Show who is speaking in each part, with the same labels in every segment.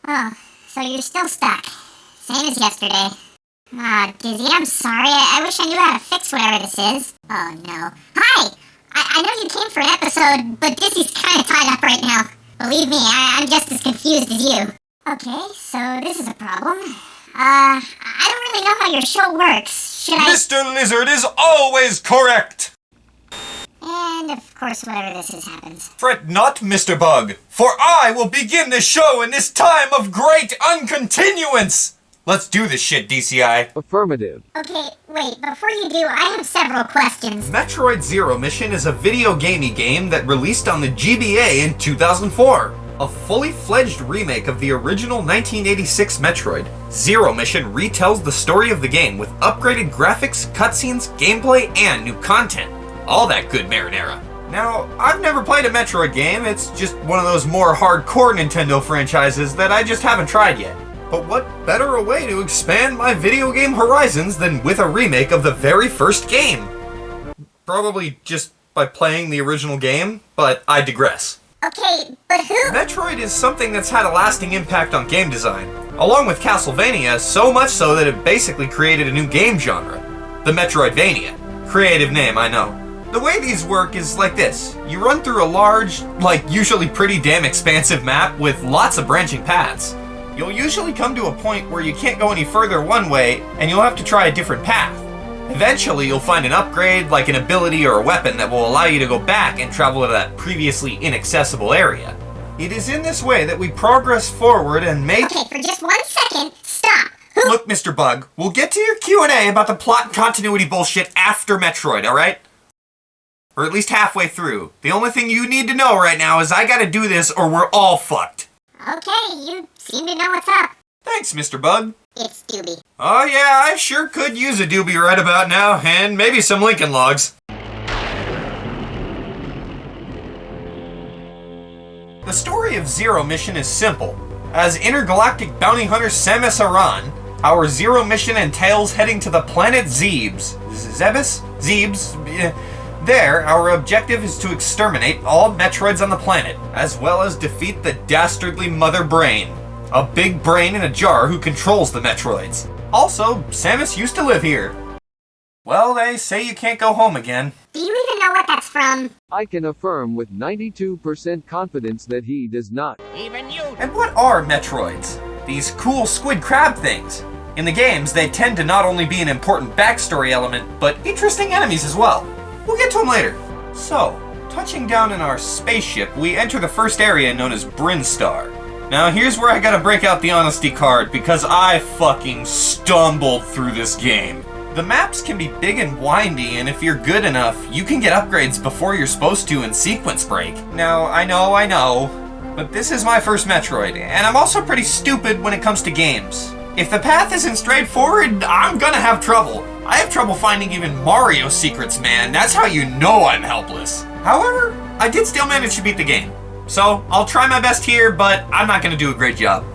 Speaker 1: Oh, so you're still stuck. Same as yesterday. Dizzy, I'm sorry. I wish I knew how to fix whatever this is. Oh, no. Hi! I know you came for an episode, but Dizzy's kind of tied up right now. Believe me, I'm just as confused as you. Okay, so this is a problem. I don't really know how your show works. Should I...
Speaker 2: Mr. Lizard is always correct!
Speaker 1: And, of course, whatever this is happens.
Speaker 2: Fret not, Mr. Bug, for I will begin the show in this time of great uncontinuance! Let's do this shit, DCI.
Speaker 3: Affirmative.
Speaker 1: Okay, wait, before you do, I have several questions.
Speaker 2: Metroid Zero Mission is a video gamey game that released on the GBA in 2004. A fully fledged remake of the original 1986 Metroid, Zero Mission retells the story of the game with upgraded graphics, cutscenes, gameplay, and new content. All that good marinara. Now, I've never played a Metroid game, it's just one of those more hardcore Nintendo franchises that I just haven't tried yet. But what better a way to expand my video game horizons than with a remake of the very first game? Probably just by playing the original game, but I digress.
Speaker 1: Okay, but who...
Speaker 2: Metroid is something that's had a lasting impact on game design, along with Castlevania, so much so that it basically created a new game genre. The Metroidvania. Creative name, I know. The way these work is like this. You run through a large, usually pretty damn expansive map with lots of branching paths. You'll usually come to a point where you can't go any further one way, and you'll have to try a different path. Eventually, you'll find an upgrade, like an ability or a weapon, that will allow you to go back and travel to that previously inaccessible area. It is in this way that we progress forward and make...
Speaker 1: Okay, for just 1 second, stop!
Speaker 2: Look, Mr. Bug, we'll get to your Q&A about the plot and continuity bullshit after Metroid, alright? Or at least halfway through. The only thing you need to know right now is I gotta do this or we're all fucked.
Speaker 1: Okay, you seem to know what's up.
Speaker 2: Thanks, Mr. Bug.
Speaker 1: It's DOObie.
Speaker 2: Oh yeah, I sure could use a DOObie right about now, and maybe some Lincoln Logs. The story of Zero Mission is simple. As intergalactic bounty hunter Samus Aran, our Zero Mission entails heading to the planet Zebes. Zebes? There, our objective is to exterminate all Metroids on the planet, as well as defeat the dastardly Mother Brain, a big brain in a jar who controls the Metroids. Also, Samus used to live here. Well, they say you can't go home again.
Speaker 1: Do you even know what that's from?
Speaker 3: I can affirm with 92% confidence that he does not.
Speaker 1: Even you!
Speaker 2: And what are Metroids? These cool squid crab things. In the games, they tend to not only be an important backstory element, but interesting enemies as well. We'll get to them later. So, touching down in our spaceship, we enter the first area known as Brinstar. Now here's where I gotta break out the honesty card, because I fucking stumbled through this game. The maps can be big and windy, and if you're good enough, you can get upgrades before you're supposed to in sequence break. Now, I know, but this is my first Metroid, and I'm also pretty stupid when it comes to games. If the path isn't straightforward, I'm gonna have trouble. I have trouble finding even Mario secrets, man. That's how you know I'm helpless. However, I did still manage to beat the game. So, I'll try my best here, but I'm not gonna do a great job.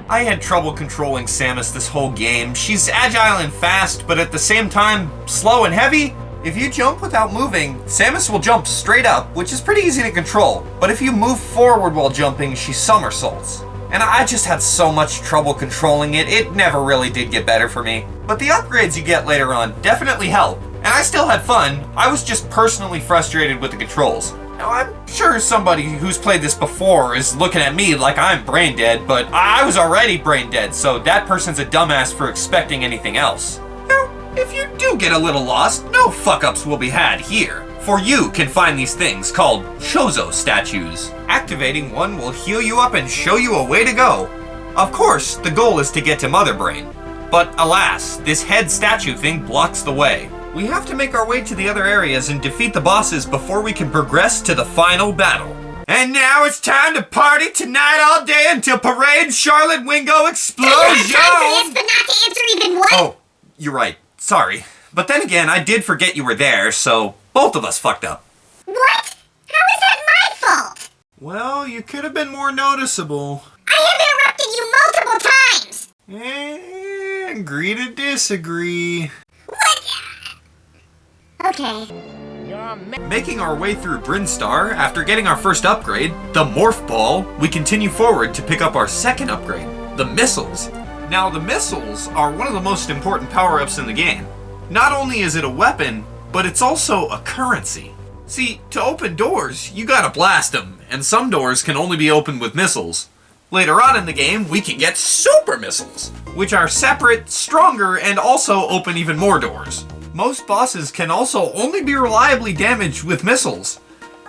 Speaker 2: I had trouble controlling Samus this whole game. She's agile and fast, but at the same time, slow and heavy. If you jump without moving, Samus will jump straight up, which is pretty easy to control. But if you move forward while jumping, she somersaults. And I just had so much trouble controlling it, it never really did get better for me. But the upgrades you get later on definitely help. And I still had fun, I was just personally frustrated with the controls. Now I'm sure somebody who's played this before is looking at me like I'm brain dead, but I was already brain dead, so that person's a dumbass for expecting anything else. Now, if you do get a little lost, no fuck-ups will be had here. For you can find these things called Chozo statues. Activating one will heal you up and show you a way to go. Of course, the goal is to get to Mother Brain. But alas, this head statue thing blocks the way. We have to make our way to the other areas and defeat the bosses before we can progress to the final battle. And now it's time to party tonight all day until Parade Charlotte Wingo Explosion!
Speaker 1: Yes, but not to answer even what?
Speaker 2: Oh, you're right. Sorry. But then again, I did forget you were there, so both of us fucked up.
Speaker 1: What? How is that my fault?
Speaker 2: Well, you could have been more noticeable.
Speaker 1: I have interrupted you multiple times!
Speaker 2: Agree to disagree.
Speaker 1: What? Okay.
Speaker 2: Making our way through Brinstar, after getting our first upgrade, the Morph Ball, we continue forward to pick up our second upgrade, the Missiles. Now, the Missiles are one of the most important power-ups in the game. Not only is it a weapon, but it's also a currency. See, to open doors, you gotta blast them, and some doors can only be opened with missiles. Later on in the game, we can get Super Missiles, which are separate, stronger, and also open even more doors. Most bosses can also only be reliably damaged with missiles.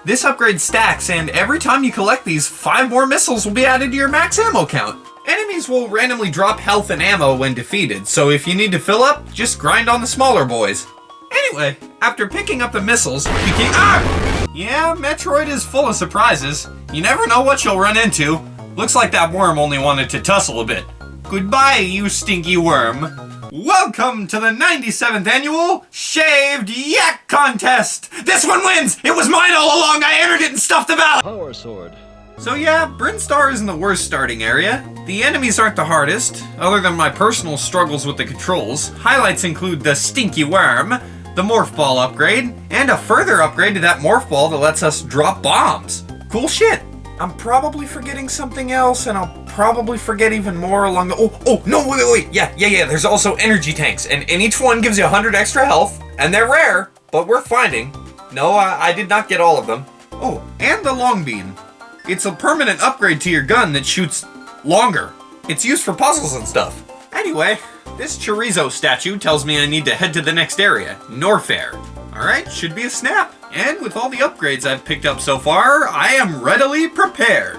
Speaker 2: This upgrade stacks, and every time you collect these, 5 more missiles will be added to your max ammo count. Enemies will randomly drop health and ammo when defeated, so if you need to fill up, just grind on the smaller boys. Anyway, after picking up the missiles, we can— Yeah, Metroid is full of surprises. You never know what you'll run into. Looks like that worm only wanted to tussle a bit. Goodbye, you stinky worm. Welcome to the 97th annual Shaved Yak Contest! This one wins! It was mine all along! I entered it and stuffed the ballot!
Speaker 4: Power Sword.
Speaker 2: So yeah, Brinstar isn't the worst starting area. The enemies aren't the hardest, other than my personal struggles with the controls. Highlights include the Stinky Worm, the Morph Ball upgrade, and a further upgrade to that Morph Ball that lets us drop bombs. Cool shit. I'm probably forgetting something else, and I'll probably forget even more along the— no, wait, yeah, there's also energy tanks, and each one gives you 100 extra health, and they're rare, but worth finding. No, I did not get all of them. Oh, and the Long Beam. It's a permanent upgrade to your gun that shoots longer. It's used for puzzles and stuff. Anyway, this chorizo statue tells me I need to head to the next area, Norfair. Alright, should be a snap. And with all the upgrades I've picked up so far, I am readily prepared.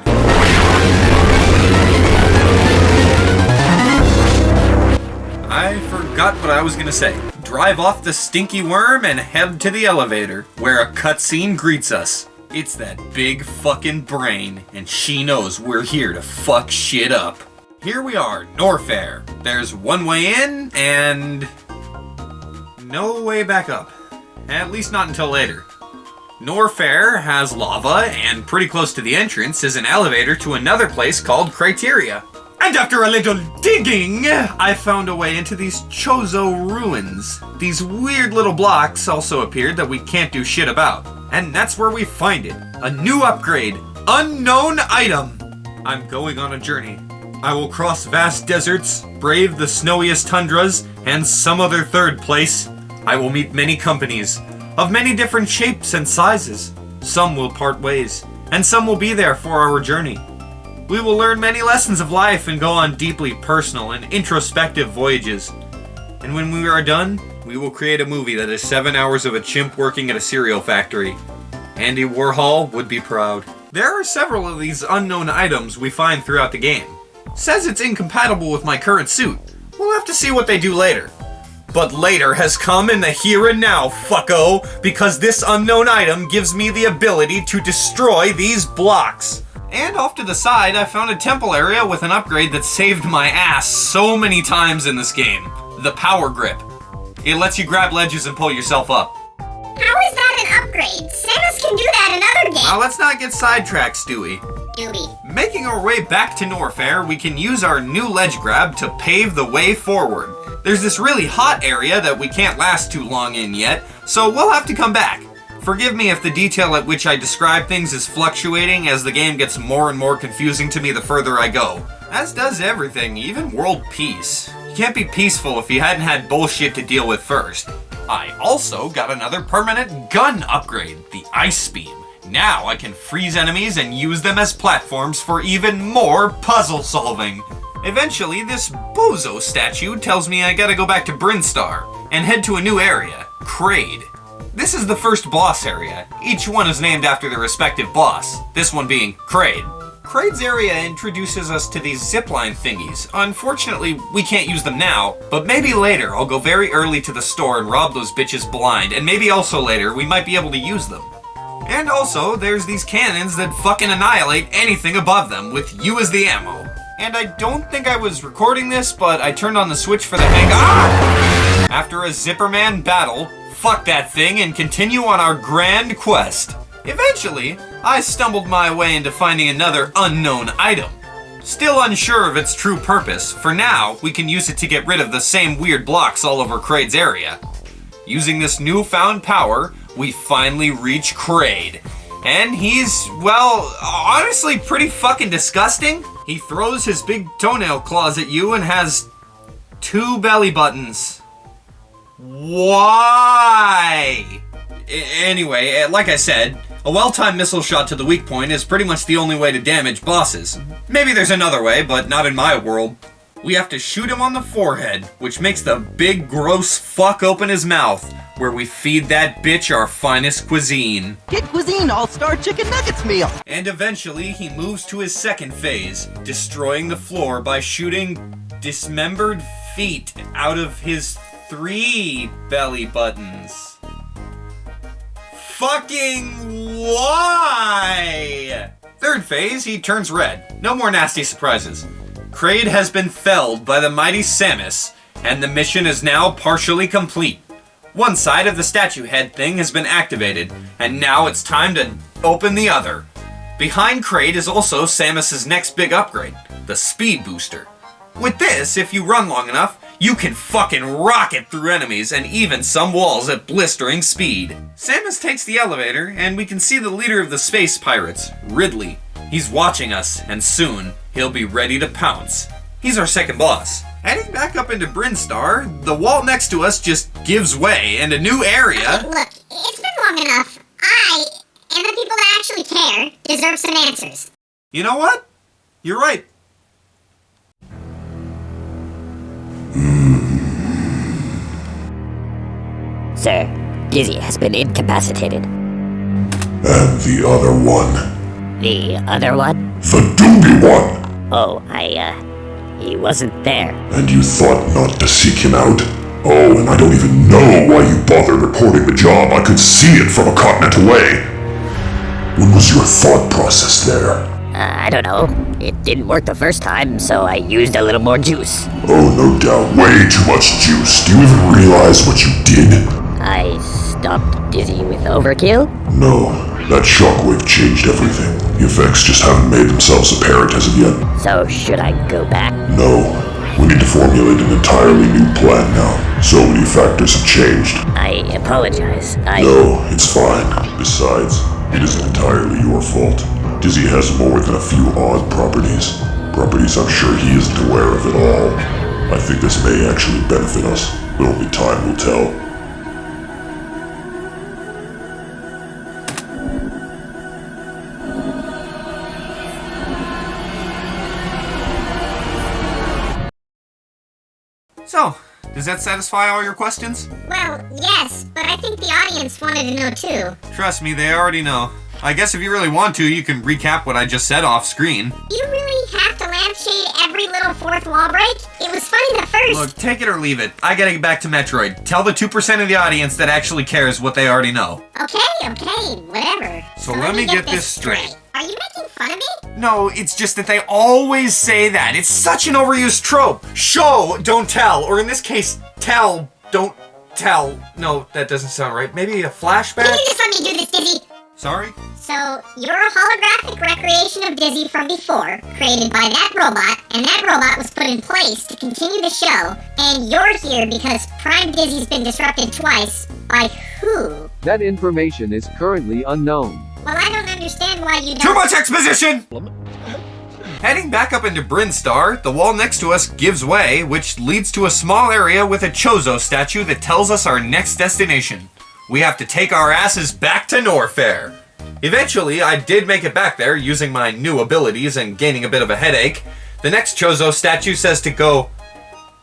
Speaker 2: I forgot what I was gonna say. Drive off the Stinky Worm and head to the elevator, where a cutscene greets us. It's that big fucking brain, and she knows we're here to fuck shit up. Here we are, Norfair. There's one way in, and no way back up. At least not until later. Norfair has lava, and pretty close to the entrance is an elevator to another place called Criteria. And after a little digging, I found a way into these Chozo ruins. These weird little blocks also appeared that we can't do shit about. And that's where we find it. A new upgrade. Unknown item. I'm going on a journey. I will cross vast deserts, brave the snowiest tundras, and some other third place. I will meet many companies, of many different shapes and sizes. Some will part ways, and some will be there for our journey. We will learn many lessons of life and go on deeply personal and introspective voyages. And when we are done, we will create a movie that is 7 hours of a chimp working at a cereal factory. Andy Warhol would be proud. There are several of these unknown items we find throughout the game. Says it's incompatible with my current suit. We'll have to see what they do later. But later has come in the here and now, fucko, because this unknown item gives me the ability to destroy these blocks. And off to the side, I found a temple area with an upgrade that saved my ass so many times in this game. The Power Grip. It lets you grab ledges and pull yourself up.
Speaker 1: How is that an upgrade? Samus can do that in other games.
Speaker 2: Now let's not get sidetracked, Stewie.
Speaker 1: DOObie.
Speaker 2: Making our way back to Norfair, we can use our new ledge grab to pave the way forward. There's this really hot area that we can't last too long in yet, so we'll have to come back. Forgive me if the detail at which I describe things is fluctuating as the game gets more and more confusing to me the further I go. As does everything, even world peace. You can't be peaceful if you hadn't had bullshit to deal with first. I also got another permanent gun upgrade, the Ice Beam. Now I can freeze enemies and use them as platforms for even more puzzle solving. Eventually, this bozo statue tells me I gotta go back to Brinstar and head to a new area, Kraid. This is the first boss area. Each one is named after their respective boss, this one being Kraid. Kraid's area introduces us to these zipline thingies. Unfortunately, we can't use them now, but maybe later I'll go very early to the store and rob those bitches blind, and maybe also later we might be able to use them. And also, there's these cannons that fucking annihilate anything above them, with you as the ammo. And I don't think I was recording this, but I turned on the switch for the After a Zipperman battle, fuck that thing and continue on our grand quest. Eventually, I stumbled my way into finding another unknown item. Still unsure of its true purpose, for now, we can use it to get rid of the same weird blocks all over Kraid's area. Using this newfound power, we finally reach Kraid. And he's, well, honestly pretty fucking disgusting. He throws his big toenail claws at you and has 2 belly buttons. Why? Anyway, like I said, a well-timed missile shot to the weak point is pretty much the only way to damage bosses. Maybe there's another way, but not in my world. We have to shoot him on the forehead, which makes the big gross fuck open his mouth, where we feed that bitch our finest cuisine.
Speaker 4: Get Cuisine All-Star Chicken Nuggets meal!
Speaker 2: And eventually, he moves to his second phase, destroying the floor by shooting dismembered feet out of his 3 belly buttons. Fucking why? Third phase, he turns red. No more nasty surprises. Kraid has been felled by the mighty Samus, and the mission is now partially complete. One side of the statue head thing has been activated, and now it's time to open the other. Behind Kraid is also Samus's next big upgrade, the Speed Booster. With this, if you run long enough, you can fucking rocket through enemies and even some walls at blistering speed. Samus takes the elevator, and we can see the leader of the space pirates, Ridley. He's watching us, and soon, he'll be ready to pounce. He's our second boss. Heading back up into Brinstar, the wall next to us just gives way, and a new area...
Speaker 1: Okay, look, it's been long enough. I, and the people that actually care, deserve some answers.
Speaker 2: You know what? You're right.
Speaker 5: Sir, Dizzy has been incapacitated.
Speaker 6: And the other one.
Speaker 5: The other one?
Speaker 6: The DOObie one!
Speaker 5: Oh, he wasn't there.
Speaker 6: And you thought not to seek him out? Oh, and I don't even know why you bothered reporting the job. I could see it from a continent away. What was your thought process there?
Speaker 5: I don't know. It didn't work the first time, so I used a little more juice.
Speaker 6: Oh, no doubt. Way too much juice. Do you even realize what you did?
Speaker 5: I stopped Dizzy with overkill?
Speaker 6: No. That shockwave changed everything. The effects just haven't made themselves apparent as of yet.
Speaker 5: So should I go back?
Speaker 6: No. We need to formulate an entirely new plan now. So many factors have changed.
Speaker 5: I apologize.
Speaker 6: No, it's fine. Besides, it isn't entirely your fault. Dizzy has more than a few odd properties. Properties I'm sure he isn't aware of at all. I think this may actually benefit us, but only time will tell.
Speaker 2: So, does that satisfy all your questions?
Speaker 1: Well, yes, but I think the audience wanted to know too.
Speaker 2: Trust me, they already know. I guess if you really want to, you can recap what I just said off screen.
Speaker 1: You really have to lampshade every little fourth wall break? It was funny the first...
Speaker 2: Look, take it or leave it. I gotta get back to Metroid. Tell the 2% of the audience that actually cares what they already know.
Speaker 1: Okay, whatever.
Speaker 2: So let me get this straight.
Speaker 1: Are you making fun of me?
Speaker 2: No, it's just that they always say that. It's such an overused trope. Show, don't tell. Or in this case, tell, don't tell. No, that doesn't sound right. Maybe a flashback?
Speaker 1: Can you just let me do this, Dizzy?
Speaker 2: Sorry?
Speaker 1: So, you're a holographic recreation of Dizzy from before, created by that robot, and that robot was put in place to continue the show, and you're here because Prime Dizzy's been disrupted twice. By who?
Speaker 3: That information is currently unknown.
Speaker 1: Well, I don't understand why you don't...
Speaker 2: Too much exposition! Heading back up into Brinstar, the wall next to us gives way, which leads to a small area with a Chozo statue that tells us our next destination. We have to take our asses back to Norfair. Eventually, I did make it back there using my new abilities and gaining a bit of a headache. The next Chozo statue says to go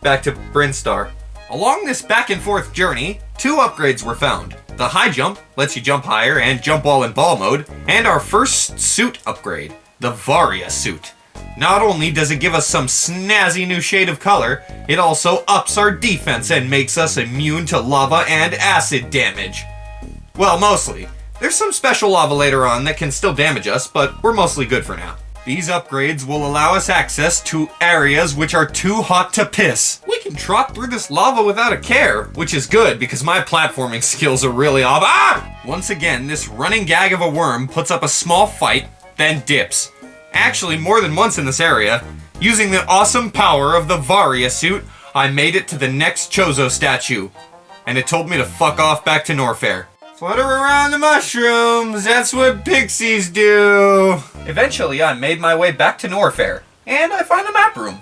Speaker 2: back to Brinstar. Along this back and forth journey, 2 upgrades were found. The high jump lets you jump higher and jump while in ball mode, and our first suit upgrade, the Varia suit. Not only does it give us some snazzy new shade of color, it also ups our defense and makes us immune to lava and acid damage. Well, mostly. There's some special lava later on that can still damage us, but we're mostly good for now. These upgrades will allow us access to areas which are too hot to piss. We can trot through this lava without a care, which is good because my platforming skills are really off. Ah! Once again, this running gag of a worm puts up a small fight, then dips. Actually, more than once in this area. Using the awesome power of the Varia suit, I made it to the next Chozo statue. And it told me to fuck off back to Norfair. Flutter around the mushrooms, that's what pixies do. Eventually, I made my way back to Norfair, and I find a map room.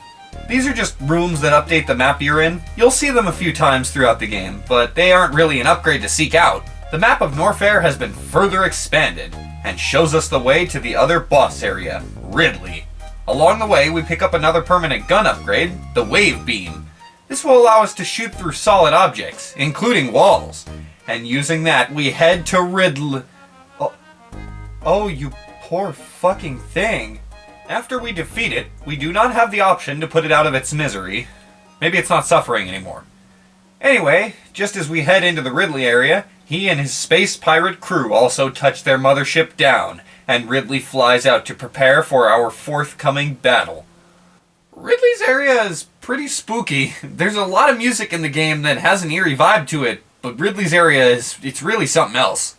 Speaker 2: These are just rooms that update the map you're in. You'll see them a few times throughout the game, but they aren't really an upgrade to seek out. The map of Norfair has been further expanded, and shows us the way to the other boss area, Ridley. Along the way, we pick up another permanent gun upgrade, the Wave Beam. This will allow us to shoot through solid objects, including walls. And using that, we head to Ridley. Oh, you poor fucking thing. After we defeat it, we do not have the option to put it out of its misery. Maybe it's not suffering anymore. Anyway, just as we head into the Ridley area, he and his space pirate crew also touch their mothership down, and Ridley flies out to prepare for our forthcoming battle. Ridley's area is pretty spooky. There's a lot of music in the game that has an eerie vibe to it, but Ridley's area it's really something else.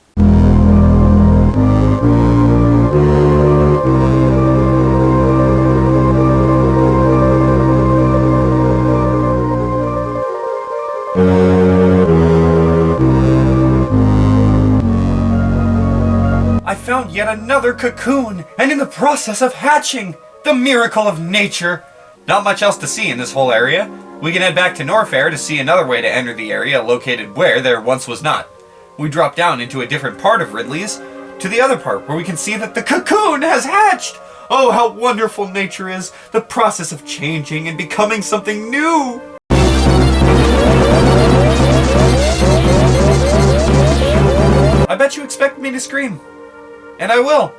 Speaker 2: I found yet another cocoon, and in the process of hatching! The miracle of nature! Not much else to see in this whole area. We can head back to Norfair to see another way to enter the area located where there once was not. We drop down into a different part of Ridley's, to the other part where we can see that the cocoon has hatched! Oh, how wonderful nature is! The process of changing and becoming something new! I bet you expect me to scream. And I will.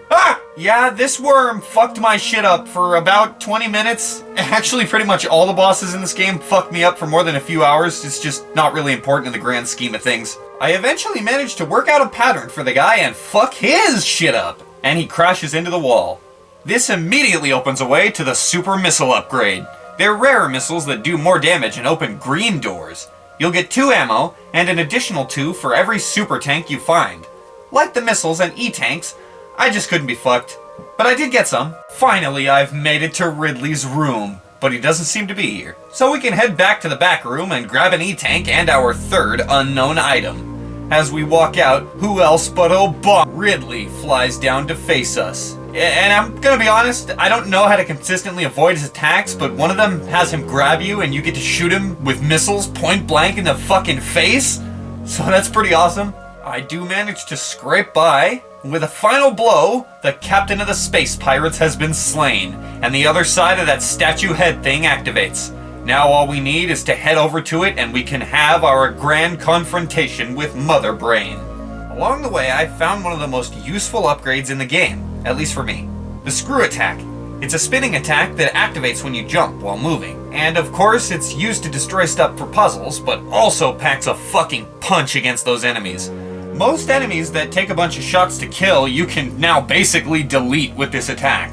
Speaker 2: Ah! Yeah, this worm fucked my shit up for about 20 minutes. Actually, pretty much all the bosses in this game fucked me up for more than a few hours. It's just not really important in the grand scheme of things. I eventually managed to work out a pattern for the guy and fuck his shit up. And he crashes into the wall. This immediately opens a way to the super missile upgrade. They're rarer missiles that do more damage and open green doors. You'll get 2 ammo, and an additional 2 for every super tank you find. Like the missiles and E-tanks, I just couldn't be fucked. But I did get some. Finally, I've made it to Ridley's room, but he doesn't seem to be here. So we can head back to the back room and grab an E-tank and our third unknown item. As we walk out, who else but Ridley flies down to face us. And I'm gonna be honest, I don't know how to consistently avoid his attacks, but one of them has him grab you and you get to shoot him with missiles point blank in the fucking face. So that's pretty awesome. I do manage to scrape by. With a final blow, the captain of the space pirates has been slain, and the other side of that statue head thing activates. Now all we need is to head over to it and we can have our grand confrontation with Mother Brain. Along the way, I found one of the most useful upgrades in the game, at least for me. The screw attack. It's a spinning attack that activates when you jump while moving. And of course, it's used to destroy stuff for puzzles, but also packs a fucking punch against those enemies. Most enemies that take a bunch of shots to kill, you can now basically delete with this attack.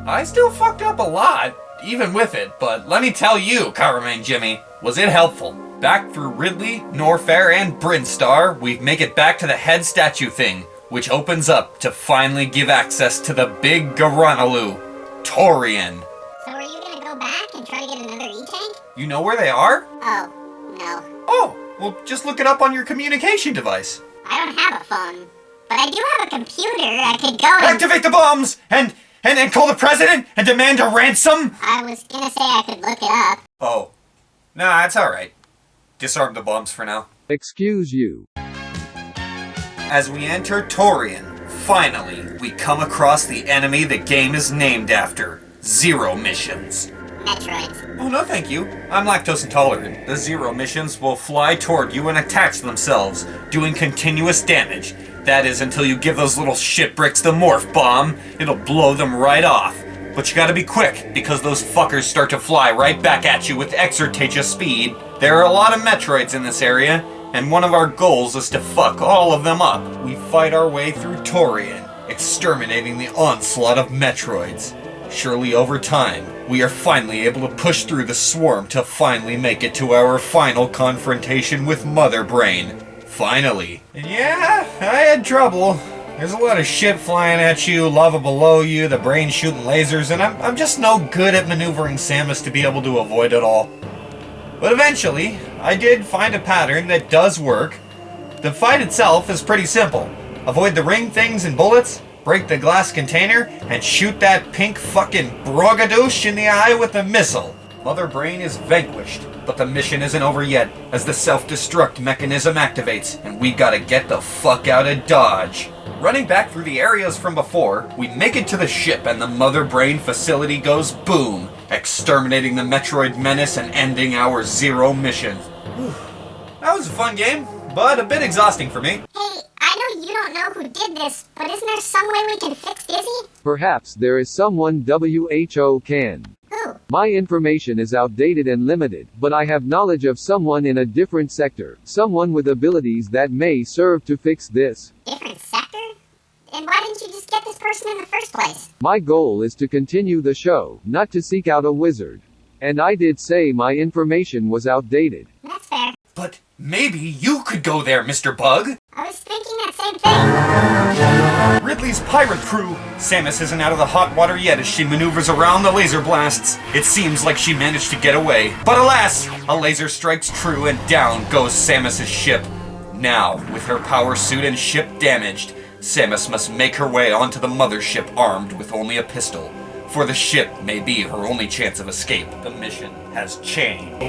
Speaker 2: I still fucked up a lot, even with it, but let me tell you, Carmine Jimmy, was it helpful? Back through Ridley, Norfair, and Brinstar, we make it back to the head statue thing, which opens up to finally give access to the big Garanaloo, Torian.
Speaker 1: So are you gonna go back and try to get another E-tank?
Speaker 2: You know where they are?
Speaker 1: Oh, no.
Speaker 2: Oh, well just look it up on your communication device.
Speaker 1: I don't have a phone, but I do have a computer. I could go and...
Speaker 2: Activate the bombs and call the president and demand a ransom?
Speaker 1: I was gonna say I could look it up.
Speaker 2: Oh. Nah, it's alright. Disarm the bombs for now.
Speaker 3: Excuse you.
Speaker 2: As we enter Torian, finally, we come across the enemy the game is named after. Zero missions.
Speaker 1: Metroids.
Speaker 2: Oh, no thank you. I'm lactose intolerant. The Zero missions will fly toward you and attach themselves, doing continuous damage. That is until you give those little shitbricks the morph bomb. It'll blow them right off. But you gotta be quick, because those fuckers start to fly right back at you with exertatia speed. There are a lot of Metroids in this area, and one of our goals is to fuck all of them up. We fight our way through Torian, exterminating the onslaught of Metroids. Surely over time, we are finally able to push through the swarm to finally make it to our final confrontation with Mother Brain. Finally. And yeah, I had trouble. There's a lot of shit flying at you, lava below you, the brain shooting lasers, and I'm just no good at maneuvering Samus to be able to avoid it all. But eventually, I did find a pattern that does work. The fight itself is pretty simple. Avoid the ring things and bullets, break the glass container, and shoot that pink fucking brogadouche in the eye with a missile. Mother Brain is vanquished, but the mission isn't over yet, as the self-destruct mechanism activates, and we gotta get the fuck out of Dodge. Running back through the areas from before, we make it to the ship and the Mother Brain facility goes boom, exterminating the Metroid menace and ending our Zero mission. Whew. That was a fun game, but a bit exhausting for me.
Speaker 1: Hey, I know you don't know who did this, but isn't there some way we can fix Dizzy?
Speaker 3: Perhaps there is someone WHO can.
Speaker 1: Who?
Speaker 3: My information is outdated and limited, but I have knowledge of someone in a different sector, someone with abilities that may serve to fix this.
Speaker 1: Different sector? Then why didn't you just get this person in the first place?
Speaker 3: My goal is to continue the show, not to seek out a wizard. And I did say my information was outdated.
Speaker 1: That's fair.
Speaker 2: But maybe you could go there, Mr. Bug.
Speaker 1: I was thinking that same thing.
Speaker 2: Ridley's pirate crew. Samus isn't out of the hot water yet as she maneuvers around the laser blasts. It seems like she managed to get away. But alas, a laser strikes true and down goes Samus's ship. Now, with her power suit and ship damaged, Samus must make her way onto the mothership armed with only a pistol. For the ship may be her only chance of escape. The mission has changed.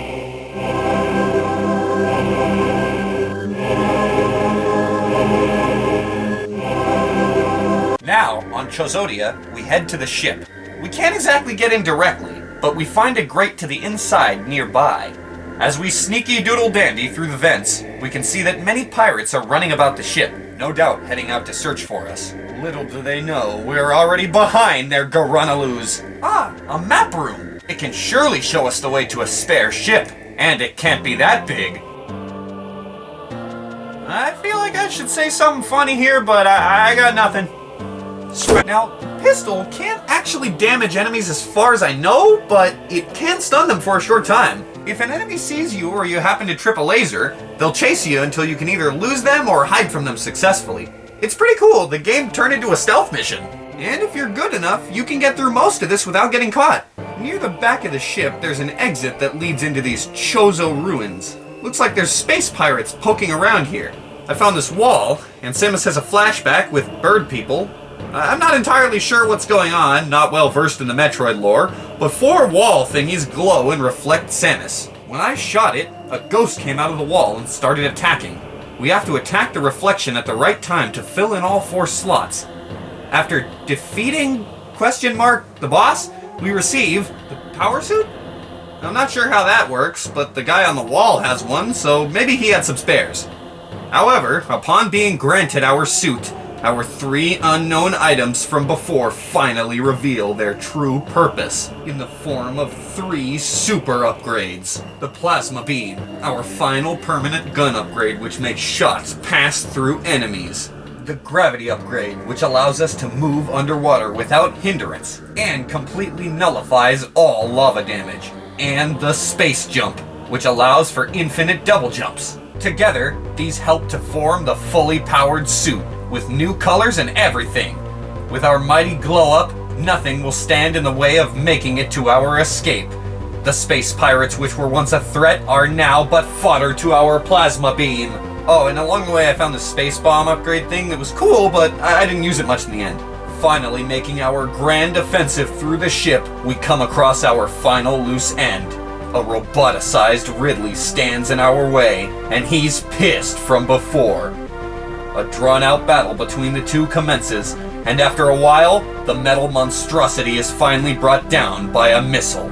Speaker 2: Now, on Chozodia, we head to the ship. We can't exactly get in directly, but we find a grate to the inside nearby. As we sneaky doodle dandy through the vents, we can see that many pirates are running about the ship, no doubt heading out to search for us. Little do they know, we're already behind their Garunaloos. Ah, a map room! It can surely show us the way to a spare ship, and it can't be that big. I feel like I should say something funny here, but I got nothing. Now, pistol can't actually damage enemies as far as I know, but it can stun them for a short time. If an enemy sees you or you happen to trip a laser, they'll chase you until you can either lose them or hide from them successfully. It's pretty cool, the game turned into a stealth mission. And if you're good enough, you can get through most of this without getting caught. Near the back of the ship, there's an exit that leads into these Chozo ruins. Looks like there's space pirates poking around here. I found this wall, and Samus has a flashback with bird people. I'm not entirely sure what's going on, not well versed in the Metroid lore, but 4 wall thingies glow and reflect Samus. When I shot it, a ghost came out of the wall and started attacking. We have to attack the reflection at the right time to fill in all 4 slots. After defeating the boss, we receive the power suit? I'm not sure how that works, but the guy on the wall has one, so maybe he had some spares. However, upon being granted our suit, our 3 unknown items from before finally reveal their true purpose in the form of 3 super upgrades. The Plasma Beam, our final permanent gun upgrade which makes shots pass through enemies. The Gravity Upgrade, which allows us to move underwater without hindrance and completely nullifies all lava damage. And the Space Jump, which allows for infinite double jumps. Together, these help to form the fully powered suit, with new colors and everything. With our mighty glow-up, nothing will stand in the way of making it to our escape. The space pirates which were once a threat are now but fodder to our plasma beam. Oh, and along the way I found the space bomb upgrade thing that was cool, but I didn't use it much in the end. Finally making our grand offensive through the ship, we come across our final loose end. A roboticized Ridley stands in our way, and he's pissed from before. A drawn-out battle between the two commences, and after a while, the metal monstrosity is finally brought down by a missile.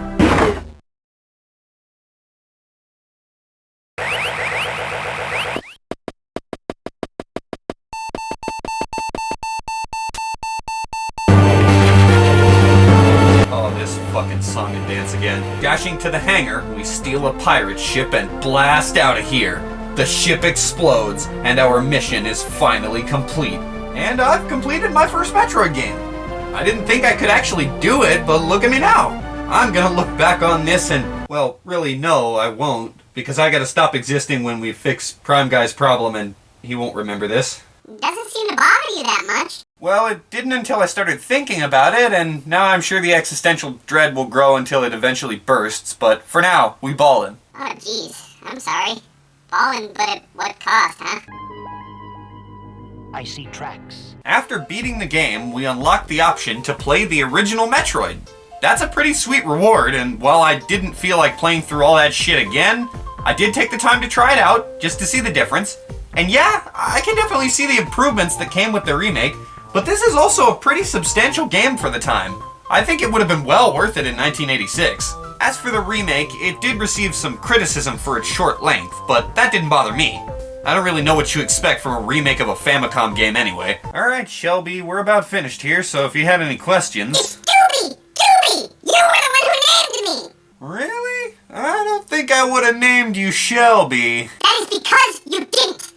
Speaker 2: Oh, this fucking song and dance again. Dashing to the hangar, we steal a pirate ship and blast out of here. The ship explodes, and our mission is finally complete. And I've completed my first Metroid game. I didn't think I could actually do it, but look at me now. I'm gonna look back on this and, well, really no, I won't, because I gotta stop existing when we fix Prime Guy's problem and he won't remember this.
Speaker 1: Doesn't seem to bother you that much.
Speaker 2: Well, it didn't until I started thinking about it, and now I'm sure the existential dread will grow until it eventually bursts, but for now, we ballin'.
Speaker 1: Oh, jeez. I'm sorry. Fallen, but at what cost, huh?
Speaker 7: I see tracks.
Speaker 2: After beating the game, we unlocked the option to play the original Metroid. That's a pretty sweet reward, and while I didn't feel like playing through all that shit again, I did take the time to try it out, just to see the difference. And yeah, I can definitely see the improvements that came with the remake, but this is also a pretty substantial game for the time. I think it would have been well worth it in 1986. As for the remake, it did receive some criticism for its short length, but that didn't bother me. I don't really know what you expect from a remake of a Famicom game anyway. Alright, Shelby, we're about finished here, so if you had any questions...
Speaker 1: It's DOObie! DOObie! You were the one who named me!
Speaker 2: Really? I don't think I would have named you Shelby.
Speaker 1: That is because you didn't!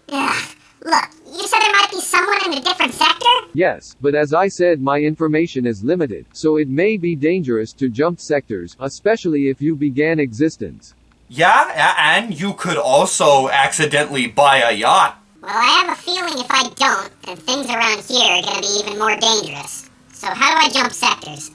Speaker 1: Ugh. Look, you said there might be someone in a different sector?
Speaker 3: Yes, but as I said, my information is limited, so it may be dangerous to jump sectors, especially if you began existence.
Speaker 2: Yeah, and you could also accidentally buy a yacht.
Speaker 1: Well, I have a feeling if I don't, then things around here are gonna be even more dangerous. So how do I jump sectors?